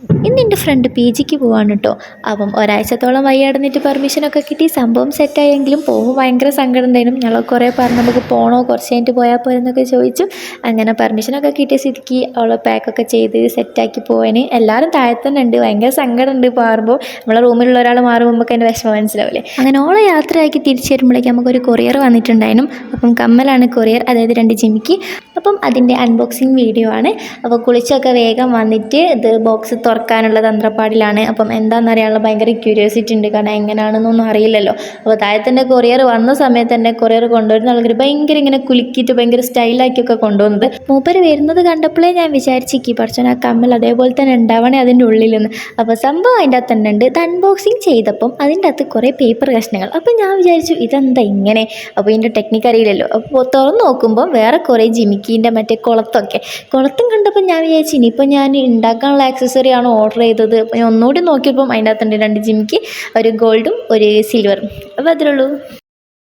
ഇന്ന് എൻ്റെ front P ജിക്ക് പോവാണ് കേട്ടോ. അപ്പം ഒരാഴ്ചത്തോളം വഴി നടന്നിട്ട് പെർമിഷനൊക്കെ കിട്ടി, സംഭവം സെറ്റായെങ്കിലും പോകുമ്പോൾ ഭയങ്കര സങ്കടം ഉണ്ടായിരുന്നു. ഞങ്ങൾ കുറേ പറഞ്ഞു നമുക്ക് പോകണോ, കുറച്ച് കഴിഞ്ഞിട്ട് പോയാൽ പോരെന്നൊക്കെ ചോദിച്ചു. അങ്ങനെ പെർമിഷനൊക്കെ കിട്ടിയ സ്ഥിതിക്ക് അവളെ പാക്കൊക്കെ ചെയ്ത് സെറ്റാക്കി പോവാന്. എല്ലാവരും താഴെ തന്നെ ഉണ്ട്. ഭയങ്കര സങ്കടമുണ്ട് മാറുമ്പോൾ. നമ്മളെ റൂമിലുള്ള ഒരാൾ മാറുമ്പോൾ നമുക്ക് അതിൻ്റെ വിഷമം മനസ്സിലാവില്ലേ. അങ്ങനെ ഓളെ യാത്രയാക്കി തിരിച്ചു വരുമ്പോഴേക്കും നമുക്കൊരു കൊറിയർ വന്നിട്ടുണ്ടായിരുന്നു. അപ്പം കമ്മലാണ് കൊറിയർ, അതായത് 2 ജിമിക്ക്. അപ്പം അതിൻ്റെ അൺബോക്സിങ് വീഡിയോ ആണ്. അപ്പോൾ കുളിച്ചൊക്കെ വേഗം വന്നിട്ട് ഇത് ബോക്സ് തുറക്കാനുള്ള തന്ത്രപ്പാടിലാണ്. അപ്പം എന്താണെന്നറിയാനുള്ള ഭയങ്കര ക്യൂരിയോസിറ്റി ഉണ്ട്, കാരണം എങ്ങനെയാണെന്നൊന്നും അറിയില്ലല്ലോ. അപ്പോൾ താഴത്തെ കൊറിയർ വന്ന സമയത്ത് തന്നെ കൊറിയർ കൊണ്ടുവരുന്ന ആൾക്കാർ ഭയങ്കര ഇങ്ങനെ കുലുക്കിയിട്ട് ഭയങ്കര സ്റ്റൈലാക്കിയൊക്കെ കൊണ്ടുവന്നത്. മൂപ്പര് വരുന്നത് കണ്ടപ്പോഴേ ഞാൻ വിചാരിച്ചിരിക്കും പഠിച്ചാൽ ആ കമ്മൽ അതേപോലെ തന്നെ ഉണ്ടാവണേ അതിൻ്റെ ഉള്ളിൽ നിന്ന്. അപ്പോൾ സംഭവം അതിൻ്റെ അകത്ത് തന്നെ ഉണ്ട്. ഇത് അൺബോക്സിങ് ചെയ്തപ്പം അതിൻ്റെ അകത്ത് കുറേ പേപ്പർ കഷ്ണങ്ങൾ. അപ്പോൾ ഞാൻ വിചാരിച്ചു ഇതെന്താ ഇങ്ങനെ, അപ്പോൾ ഇതിൻ്റെ ടെക്നിക്ക് അറിയില്ലല്ലോ. അപ്പോൾ തുറന്ന് നോക്കുമ്പോൾ വേറെ കുറേ ജിമിക്കീൻ്റെ മറ്റേ കുളത്തും കണ്ടപ്പോൾ ഞാൻ വിചാരിച്ചു ഇനിയിപ്പോൾ ഞാൻ ഉണ്ടാക്കാനുള്ള ആക്സസറി ആണ് ഓർഡർ ചെയ്തത്. അപ്പോൾ ഞാൻ ഒന്നുകൂടി നോക്കിയപ്പം അതിൻ്റെ അകത്തുണ്ട് 2 ജിമിക്ക്, ഒരു ഗോൾഡും ഒരു സിൽവറും. അപ്പോൾ അതിലുള്ളൂ.